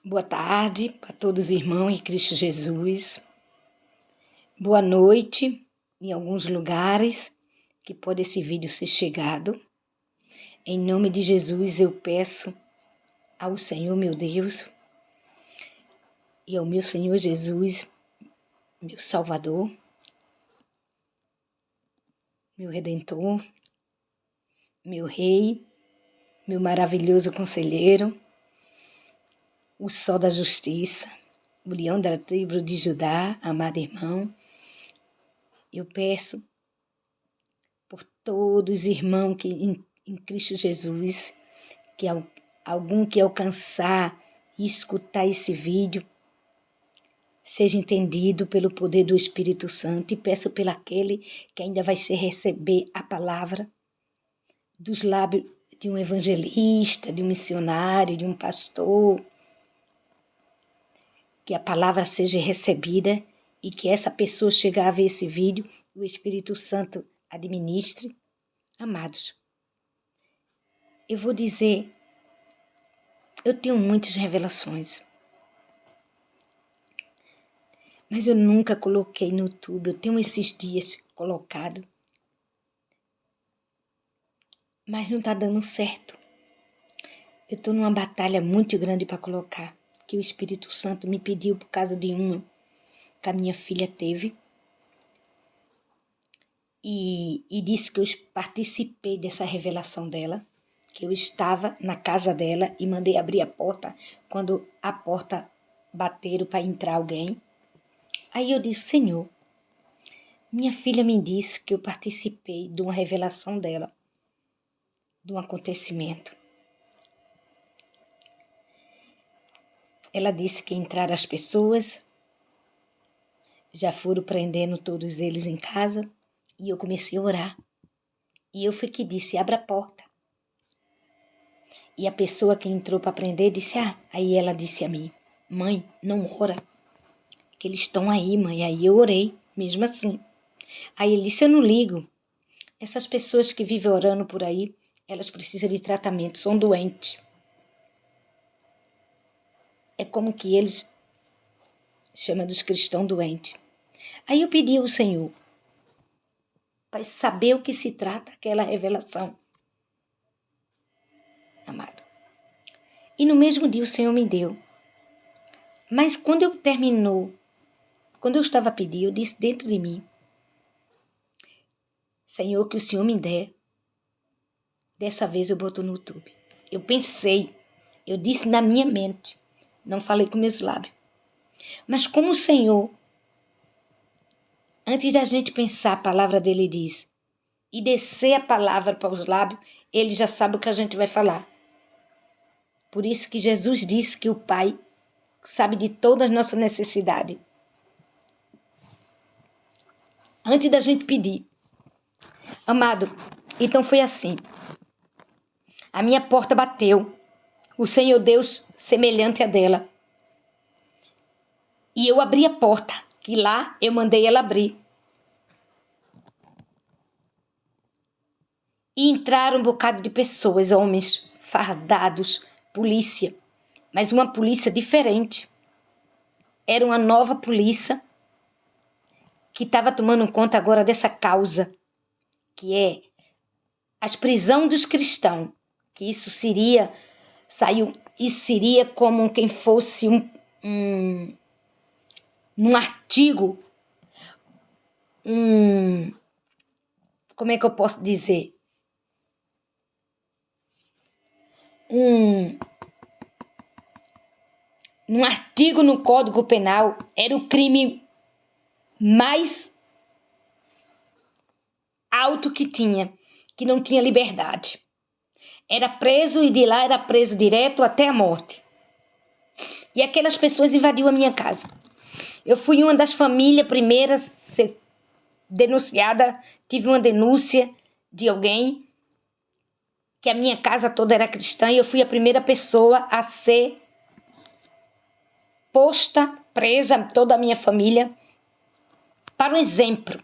Boa tarde para todos os irmãos em Cristo Jesus. Boa noite em alguns lugares que pode esse vídeo ser chegado. Em nome de Jesus eu peço ao Senhor meu Deus e ao meu Senhor Jesus, meu Salvador, meu Redentor, meu Rei, meu maravilhoso Conselheiro, o Sol da Justiça, o Leão da tribo de Judá, amado irmão. Eu peço por todos os irmãos que em Cristo Jesus, que algum que alcançar e escutar esse vídeo, seja entendido pelo poder do Espírito Santo, e peço pelo aquele que ainda vai se receber a palavra dos lábios de um evangelista, de um missionário, de um pastor, que a palavra seja recebida e que essa pessoa chegar a ver esse vídeo, o Espírito Santo administre. Amados, eu vou dizer, eu tenho muitas revelações, mas eu nunca coloquei no YouTube. Eu tenho esses dias colocado, mas não está dando certo. Eu estou numa batalha muito grande para colocar, que o Espírito Santo me pediu por causa de uma que a minha filha teve, e disse que eu participei dessa revelação dela, que eu estava na casa dela e mandei abrir a porta quando a porta bateram para entrar alguém. Aí eu disse: Senhor, minha filha me disse que eu participei de uma revelação dela, de um acontecimento. Ela disse que entraram as pessoas, já foram prendendo todos eles em casa, e eu comecei a orar. E eu fui que disse: abra a porta. E a pessoa que entrou para prender disse: aí ela disse a mim: mãe, não ora, que eles estão aí, mãe. Aí eu orei, mesmo assim. Aí ele disse: eu não ligo. Essas pessoas que vivem orando por aí, elas precisam de tratamento, são doentes. É como que eles chamam dos cristãos doentes. Aí eu pedi ao Senhor para saber o que se trata aquela revelação, amado. E no mesmo dia o Senhor me deu. Mas quando eu estava a pedir, eu disse dentro de mim: Senhor, que o Senhor me der, dessa vez eu boto no YouTube. Eu pensei, eu disse na minha mente, não falei com meus lábios. Mas como o Senhor, antes da gente pensar, a palavra dele diz, e descer a palavra para os lábios, ele já sabe o que a gente vai falar. Por isso que Jesus disse que o Pai sabe de todas as nossas necessidades. Antes da gente pedir. Amado, então foi assim. A minha porta bateu. O Senhor Deus semelhante a dela. E eu abri a porta, que lá eu mandei ela abrir. E entraram um bocado de pessoas, homens, fardados, polícia. Mas uma polícia diferente. Era uma nova polícia que estava tomando conta agora dessa causa, que é as prisões dos cristãos. Que isso seria como quem fosse um artigo, como é que eu posso dizer? Um artigo no Código Penal, era o crime mais alto que tinha, que não tinha liberdade. Era preso e de lá era preso direto até a morte. E aquelas pessoas invadiram a minha casa. Eu fui uma das famílias primeiras a ser denunciada, tive uma denúncia de alguém que a minha casa toda era cristã e eu fui a primeira pessoa a ser posta, presa, toda a minha família, para um exemplo.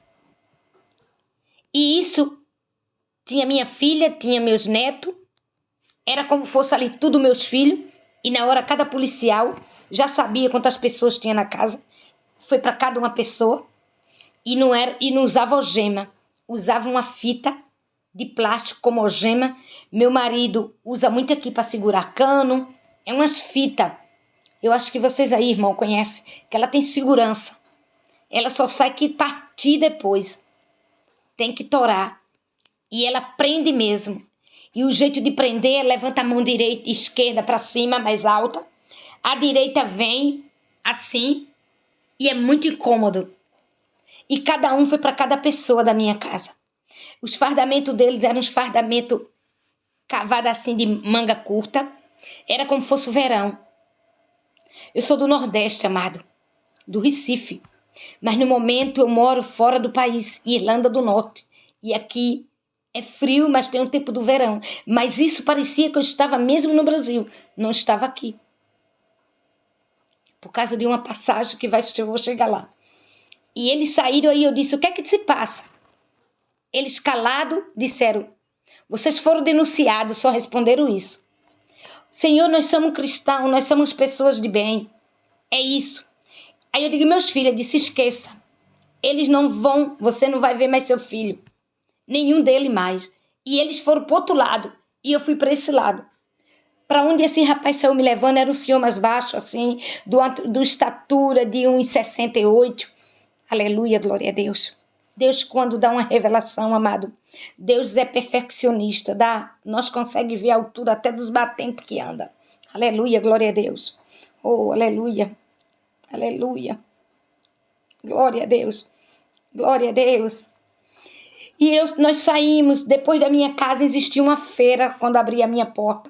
E isso, tinha minha filha, tinha meus netos, era como fosse ali tudo meus filhos, e na hora cada policial já sabia quantas pessoas tinha na casa. Foi para cada uma pessoa. E não usava algema. Usava uma fita de plástico como algema. Meu marido usa muito aqui para segurar cano. É umas fitas. Eu acho que vocês aí, irmão, conhecem. Que ela tem segurança. Ela só sai que partir depois. Tem que torar. E ela prende mesmo. E o jeito de prender é levanta a mão direita, esquerda para cima, mais alta. A direita vem assim. E é muito incômodo. E cada um foi para cada pessoa da minha casa. Os fardamentos deles eram uns fardamentos cavados assim de manga curta. Era como fosse o verão. Eu sou do Nordeste, amado. Do Recife. Mas no momento eu moro fora do país, em Irlanda do Norte. E aqui é frio, mas tem o tempo do verão. Mas isso parecia que eu estava mesmo no Brasil. Não estava aqui. Por causa de uma passagem que eu vou chegar lá. E eles saíram aí, eu disse, o que é que se passa? Eles calados disseram, vocês foram denunciados, só responderam isso. Senhor, nós somos cristãos, nós somos pessoas de bem. É isso. Aí eu digo, meus filhos, eu disse, esqueça. Eles não vão, você não vai ver mais seu filho. Nenhum dele mais. E eles foram pro outro lado. E eu fui para esse lado. Para onde esse rapaz saiu me levando era um senhor mais baixo, assim, do estatura de 1,68. Aleluia, glória a Deus. Deus, quando dá uma revelação, amado, Deus é perfeccionista, nós conseguimos ver a altura até dos batentes que anda. Aleluia, glória a Deus. Oh, aleluia, aleluia. Glória a Deus, glória a Deus. E nós saímos, depois da minha casa existia uma feira, quando abri a minha porta,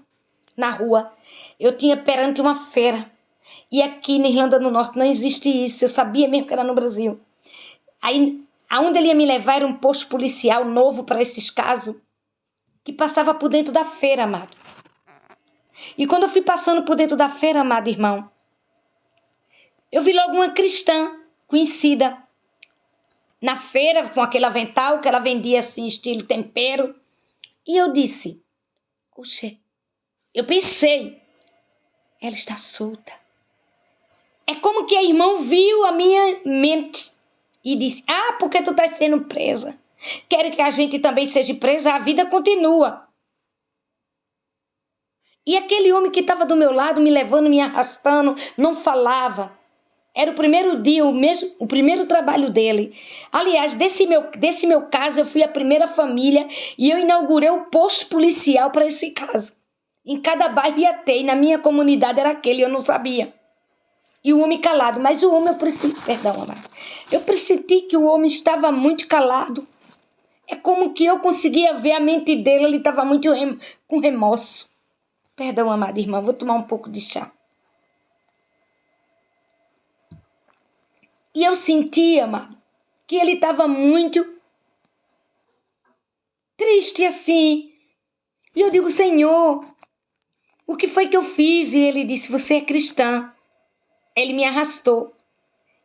na rua. Eu tinha perante uma feira. E aqui na Irlanda do Norte não existe isso, eu sabia mesmo que era no Brasil. Aí, aonde ele ia me levar era um posto policial novo para esses casos, que passava por dentro da feira, amado. E quando eu fui passando por dentro da feira, amado irmão, eu vi logo uma cristã conhecida na feira, com aquele avental que ela vendia assim, estilo tempero. E eu disse, oxe, eu pensei, ela está solta. É como que a irmã viu a minha mente. E disse, porque tu estás sendo presa. Quer que a gente também seja presa? A vida continua. E aquele homem que estava do meu lado, me levando, me arrastando, não falava. Era o primeiro dia, o primeiro trabalho dele. Aliás, desse meu caso, eu fui a primeira família e eu inaugurei o posto policial para esse caso. Em cada bairro ia ter, e na minha comunidade era aquele, eu não sabia. E o homem calado, mas o homem eu pressenti que o homem estava muito calado. É como que eu conseguia ver a mente dele, ele estava muito com remorso. Perdão, amada irmã, vou tomar um pouco de chá. E eu sentia, amado, que ele estava muito triste assim. E eu digo, Senhor, o que foi que eu fiz? E ele disse, você é cristã. Ele me arrastou.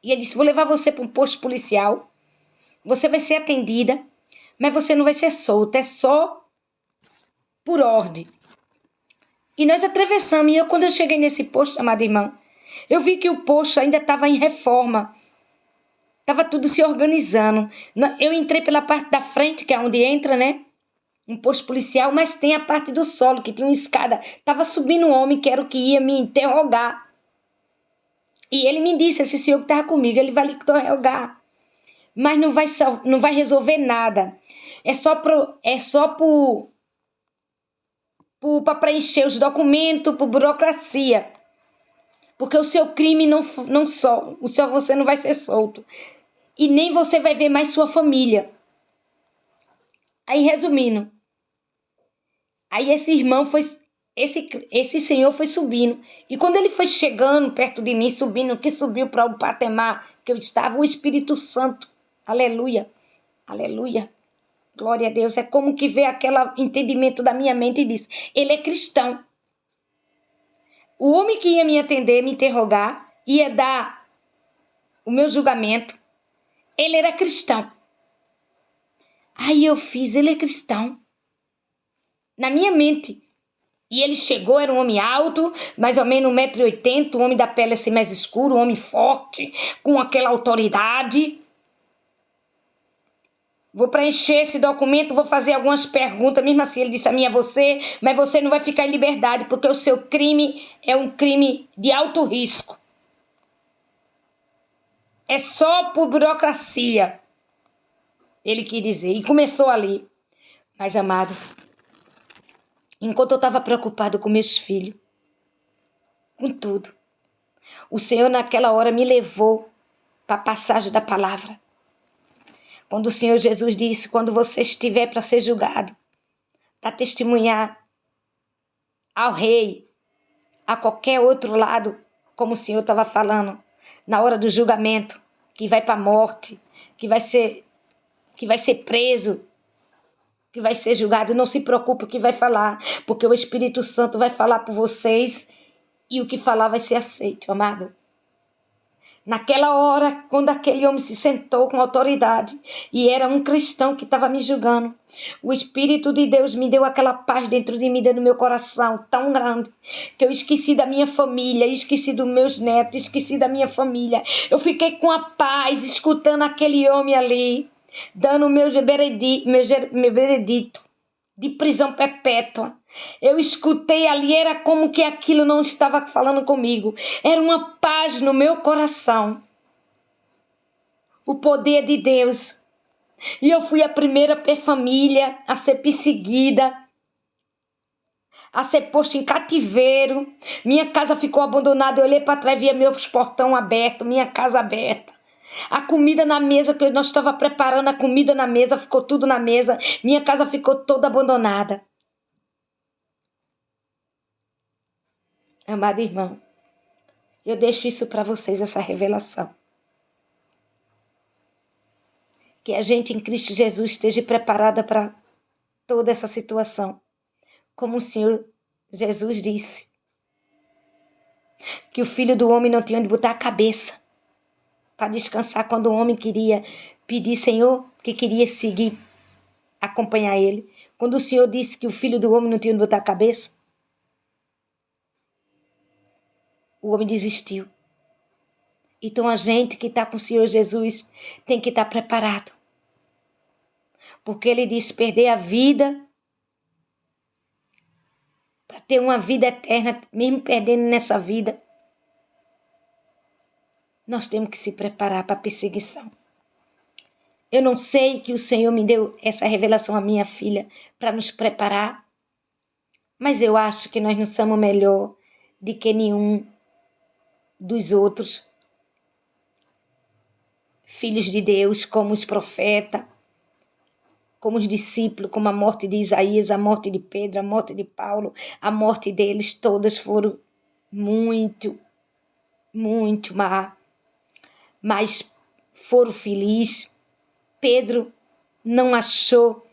E ele disse, vou levar você para um posto policial. Você vai ser atendida, mas você não vai ser solta, é só por ordem. E nós atravessamos. E quando eu cheguei nesse posto, amado irmão, eu vi que o posto ainda estava em reforma. Estava tudo se organizando. Eu entrei pela parte da frente, que é onde entra, né? Um posto policial, mas tem a parte do solo, que tinha uma escada. Estava subindo um homem que era o que ia me interrogar. E ele me disse, esse senhor que estava comigo, ele vai lhe interrogar. Mas não vai resolver nada. É só para preencher os documentos, por burocracia. Porque o seu crime você não vai ser solto. E nem você vai ver mais sua família. Aí, resumindo, aí esse senhor foi subindo. E quando ele foi chegando perto de mim, que subiu para o patamar que eu estava, o Espírito Santo, aleluia, aleluia, glória a Deus, é como que vê aquele entendimento da minha mente e diz, ele é cristão. O homem que ia me atender, me interrogar, ia dar o meu julgamento, ele era cristão. Aí eu fiz, ele é cristão. Na minha mente, E ele chegou, era um homem alto, mais ou menos 1,80 m, um homem da pele assim mais escura, um homem forte, com aquela autoridade. Vou preencher esse documento, vou fazer algumas perguntas, mesmo assim ele disse a mim, é você, mas você não vai ficar em liberdade, porque o seu crime é um crime de alto risco. É só por burocracia, ele quis dizer, e começou ali. Mas, amado, enquanto eu estava preocupado com meus filhos, com tudo, o Senhor naquela hora me levou para a passagem da palavra. Quando o Senhor Jesus disse, quando você estiver para ser julgado, para testemunhar ao rei, a qualquer outro lado, como o Senhor estava falando, na hora do julgamento, que vai para a morte, que vai ser preso, que vai ser julgado, não se preocupe o que vai falar, porque o Espírito Santo vai falar por vocês e o que falar vai ser aceito, amado. Naquela hora, quando aquele homem se sentou com autoridade e era um cristão que estava me julgando, o Espírito de Deus me deu aquela paz dentro de mim, dentro do meu coração, tão grande, que eu esqueci da minha família, esqueci dos meus netos, esqueci da minha família. Eu fiquei com a paz, escutando aquele homem ali, dando meu veredito de prisão perpétua. Eu escutei ali, era como que aquilo não estava falando comigo. Era uma paz no meu coração. O poder de Deus. E eu fui a primeira família a ser perseguida, a ser posta em cativeiro. Minha casa ficou abandonada. Eu olhei para trás e via meus portão aberto, minha casa aberta. A comida na mesa, que nós estávamos preparando a comida na mesa, ficou tudo na mesa. Minha casa ficou toda abandonada. Amado irmão, eu deixo isso para vocês, essa revelação. Que a gente em Cristo Jesus esteja preparada para toda essa situação. Como o Senhor Jesus disse, que o Filho do Homem não tinha onde botar a cabeça para descansar quando o homem queria pedir, Senhor, que queria seguir, acompanhar ele. Quando o Senhor disse que o Filho do Homem não tinha onde botar a cabeça, o homem desistiu. Então a gente que está com o Senhor Jesus tem que estar preparado. Porque ele disse perder a vida para ter uma vida eterna, mesmo perdendo nessa vida. Nós temos que se preparar para a perseguição. Eu não sei que o Senhor me deu essa revelação à minha filha para nos preparar, mas eu acho que nós não somos melhor do que nenhum dos outros filhos de Deus, como os profetas, como os discípulos, como a morte de Isaías, a morte de Pedro, a morte de Paulo, a morte deles, todas foram muito má, mas foram felizes. Pedro não achou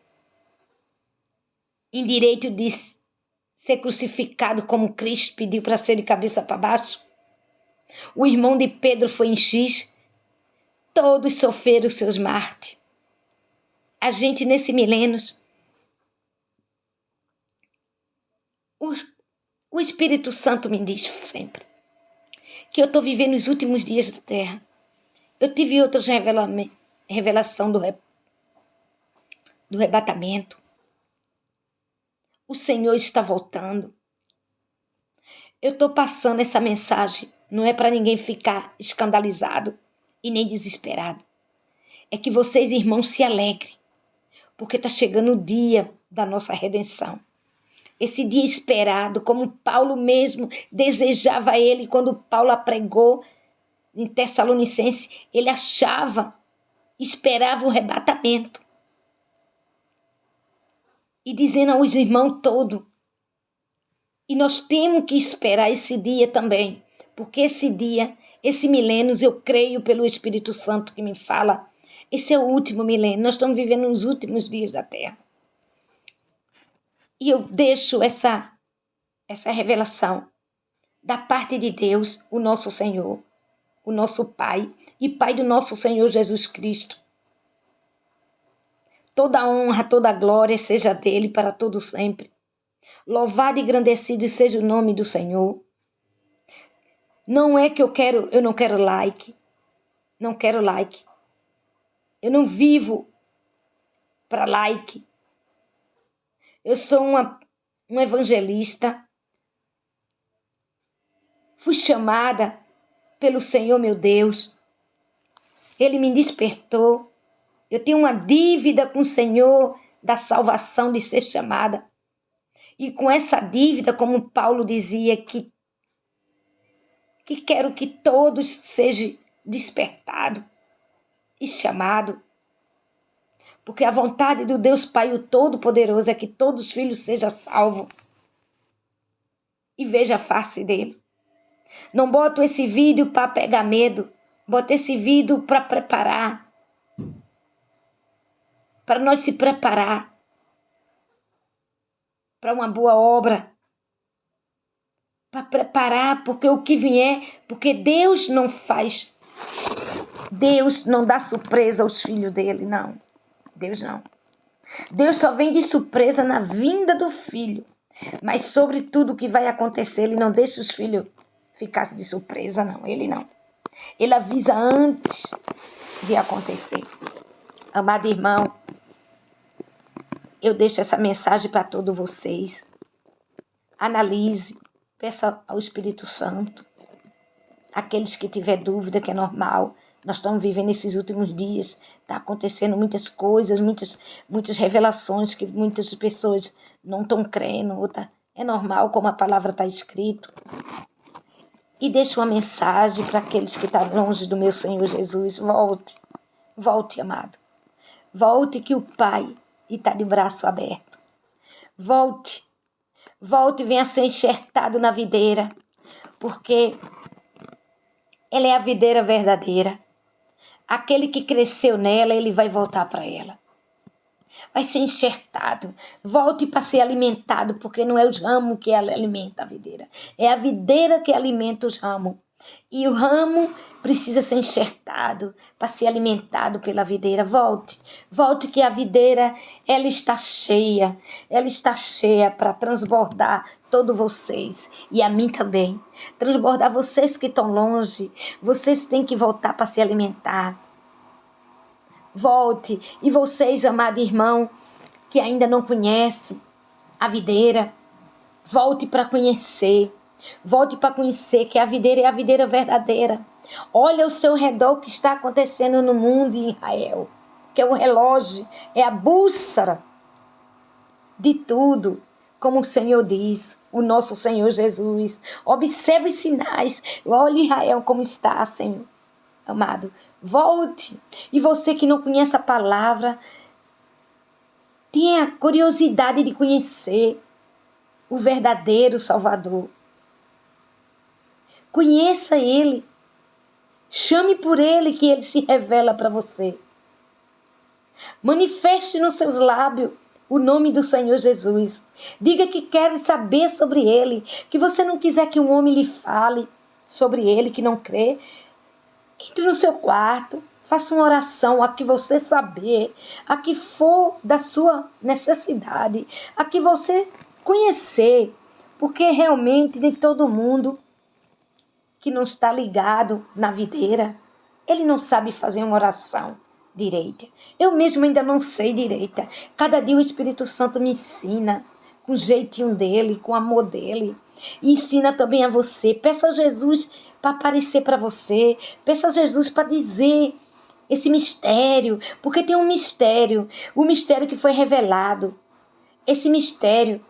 em direito de ser crucificado como Cristo pediu para ser de cabeça para baixo. O irmão de Pedro foi em X. Todos sofreram seus mártires. A gente nesse milênio, o Espírito Santo me diz sempre que eu estou vivendo os últimos dias da terra. Eu tive outras revelação do arrebatamento. O Senhor está voltando. Eu estou passando essa mensagem, não é para ninguém ficar escandalizado e nem desesperado. É que vocês, irmãos, se alegrem, porque está chegando o dia da nossa redenção. Esse dia esperado, como Paulo mesmo desejava ele, quando Paulo pregou em Tessalonicense, ele esperava o arrebatamento. E dizendo aos irmãos todos, e nós temos que esperar esse dia também, porque esse dia, esse milênio, eu creio pelo Espírito Santo que me fala, esse é o último milênio, nós estamos vivendo os últimos dias da terra. E eu deixo essa revelação da parte de Deus, o nosso Senhor, o nosso Pai e Pai do nosso Senhor Jesus Cristo. Toda a honra, toda a glória seja dele para todo sempre. Louvado e engrandecido seja o nome do Senhor. Não é que eu não quero like. Não quero like. Eu não vivo para like. Eu sou uma evangelista. Fui chamada pelo Senhor, meu Deus. Ele me despertou. Eu tenho uma dívida com o Senhor da salvação de ser chamada. E com essa dívida, como Paulo dizia, que quero que todos sejam despertados e chamados. Porque a vontade do Deus Pai, o Todo-Poderoso, é que todos os filhos sejam salvos. E veja a face dele. Não boto esse vídeo para pegar medo. Boto esse vídeo para preparar. Para nós se preparar para uma boa obra. Para preparar, porque o que vier, porque Deus não faz. Deus não dá surpresa aos filhos dele, não. Deus não. Deus só vem de surpresa na vinda do filho. Mas sobre tudo o que vai acontecer, ele não deixa os filhos ficar de surpresa, não. Ele não. Ele avisa antes de acontecer. Amado irmão, eu deixo essa mensagem para todos vocês. Analise, peça ao Espírito Santo. Aqueles que tiver dúvida, que é normal. Nós estamos vivendo esses últimos dias. Está acontecendo muitas coisas, muitas revelações que muitas pessoas não estão crendo. É normal, como a palavra está escrito. E deixo uma mensagem para aqueles que estão longe do meu Senhor Jesus. Volte. Volte, amado. Volte que o Pai está de braço aberto. Volte. Volte e venha ser enxertado na videira. Porque ela é a videira verdadeira. Aquele que cresceu nela, ele vai voltar para ela. Vai ser enxertado. Volte para ser alimentado, porque não é os ramos que alimenta a videira. É a videira que alimenta os ramos. E o ramo precisa ser enxertado para ser alimentado pela videira. Volte. Volte que a videira, ela está cheia. Ela está cheia para transbordar todos vocês. E a mim também. Transbordar vocês que estão longe. Vocês têm que voltar para se alimentar. Volte. E vocês, amado irmão, que ainda não conhecem a videira, volte para conhecer. Volte para conhecer que a videira é a videira verdadeira. Olha ao seu redor o que está acontecendo no mundo em Israel, que é o relógio, é a bússola de tudo, como o Senhor diz, o nosso Senhor Jesus. Observe os sinais. Olha Israel como está, Senhor. Amado, volte. E você que não conhece a palavra, tenha curiosidade de conhecer o verdadeiro Salvador. Conheça Ele. Chame por Ele que Ele se revela para você. Manifeste nos seus lábios o nome do Senhor Jesus. Diga que quer saber sobre Ele. Que você não quiser que um homem lhe fale sobre Ele, que não crê. Entre no seu quarto. Faça uma oração a que você saber. A que for da sua necessidade. A que você conhecer. Porque realmente nem todo mundo que não está ligado na videira, ele não sabe fazer uma oração direita. Eu mesmo ainda não sei direita. Cada dia o Espírito Santo me ensina com o jeitinho dele, com o amor dele. E ensina também a você. Peça a Jesus para aparecer para você. Peça a Jesus para dizer esse mistério. Porque tem um mistério. O mistério que foi revelado. Esse mistério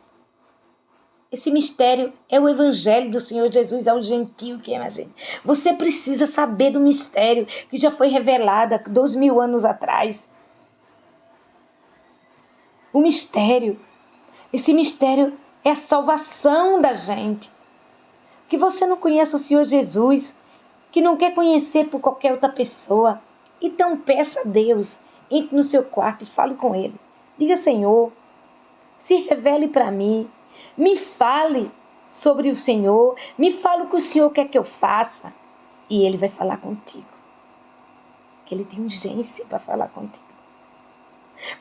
é o evangelho do Senhor Jesus ao gentio que é a gente. Você precisa saber do mistério que já foi revelado há 2000 anos atrás. O mistério. Esse mistério é a salvação da gente. Que você não conhece o Senhor Jesus, que não quer conhecer por qualquer outra pessoa. Então peça a Deus, entre no seu quarto e fale com Ele. Diga, Senhor, se revele para mim. Me fale sobre o Senhor. Me fale o que o Senhor quer que eu faça. E Ele vai falar contigo. Que Ele tem urgência para falar contigo.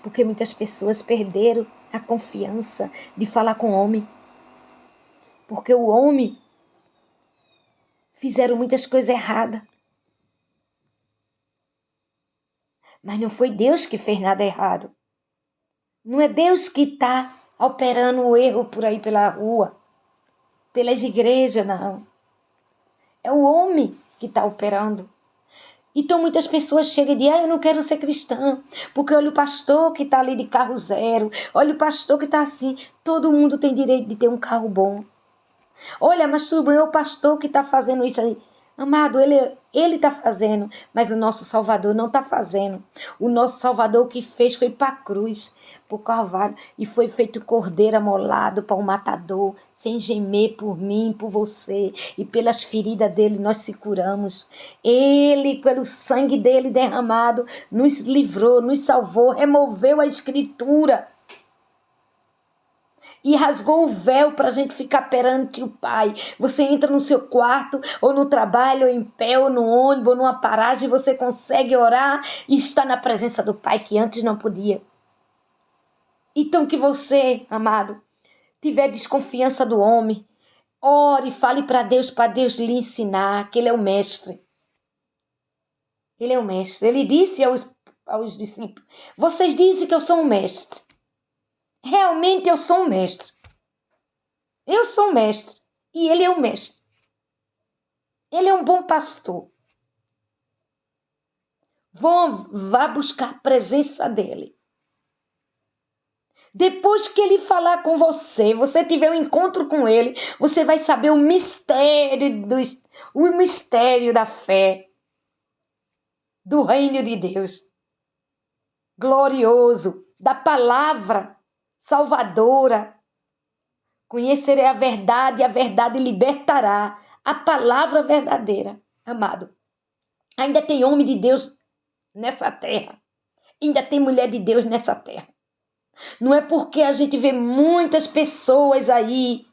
Porque muitas pessoas perderam a confiança de falar com o homem. Porque o homem fizeram muitas coisas erradas. Mas não foi Deus que fez nada errado. Não é Deus que está operando o erro por aí pela rua, pelas igrejas, não. É o homem que está operando. Então muitas pessoas chegam e dizem, eu não quero ser cristã, porque olha o pastor que está ali de carro zero, olha o pastor que está assim. Todo mundo tem direito de ter um carro bom. Olha, mas tudo bem, é o pastor que está fazendo isso aí. Amado, ele está fazendo, mas o nosso Salvador não está fazendo. O nosso Salvador o que fez foi para a cruz, para o Calvário, e foi feito cordeiro amolado para um matador, sem gemer por mim, por você, e pelas feridas dele nós se curamos. Ele, pelo sangue dele derramado, nos livrou, nos salvou, removeu a escritura e rasgou o véu para a gente ficar perante o Pai. Você entra no seu quarto, ou no trabalho, ou em pé, ou no ônibus, ou numa paragem, você consegue orar e estar na presença do Pai, que antes não podia. Então que você, amado, tiver desconfiança do homem, ore, fale para Deus lhe ensinar, que Ele é o mestre. Ele é o mestre. Ele disse aos discípulos, vocês dizem que eu sou um mestre. Realmente eu sou um mestre. Eu sou um mestre. E ele é um mestre. Ele é um bom pastor. Vá buscar a presença dele. Depois que ele falar com você, você tiver um encontro com ele, você vai saber o mistério da fé, do reino de Deus. Glorioso, da palavra salvadora. Conhecerei a verdade e a verdade libertará. A palavra verdadeira, amado. Ainda tem homem de Deus nessa terra. Ainda tem mulher de Deus nessa terra. Não é porque a gente vê muitas pessoas aí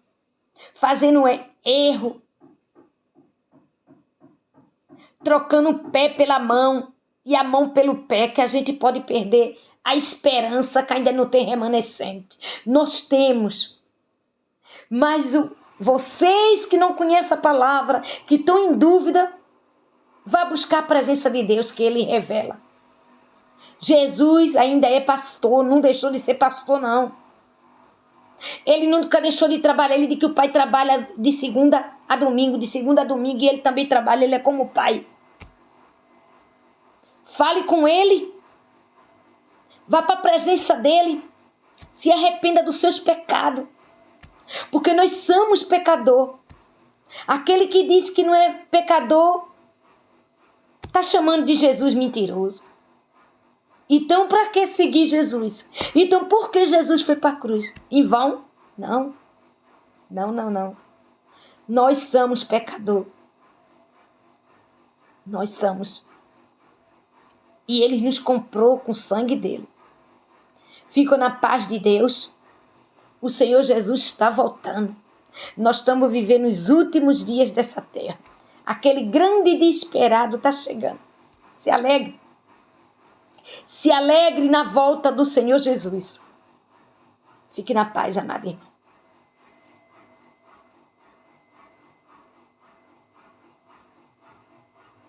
fazendo erro, trocando o pé pela mão e a mão pelo pé, que a gente pode perder a esperança que ainda não tem remanescente. Nós temos. Mas vocês que não conhecem a palavra, que estão em dúvida, vá buscar a presença de Deus que Ele revela. Jesus ainda é pastor, não deixou de ser pastor, não. Ele nunca deixou de trabalhar. Ele diz que o pai trabalha de segunda a domingo, e ele também trabalha, ele é como o pai. Fale com ele. Vá para a presença dele. Se arrependa dos seus pecados. Porque nós somos pecador. Aquele que diz que não é pecador está chamando de Jesus mentiroso. Então, para que seguir Jesus? Então, por que Jesus foi para a cruz? Em vão? Não. Não. Nós somos pecador. Nós somos. E Ele nos comprou com o sangue dele. Fica na paz de Deus. O Senhor Jesus está voltando. Nós estamos vivendo os últimos dias dessa terra. Aquele grande dia esperado está chegando. Se alegre. Se alegre na volta do Senhor Jesus. Fique na paz, amado irmão.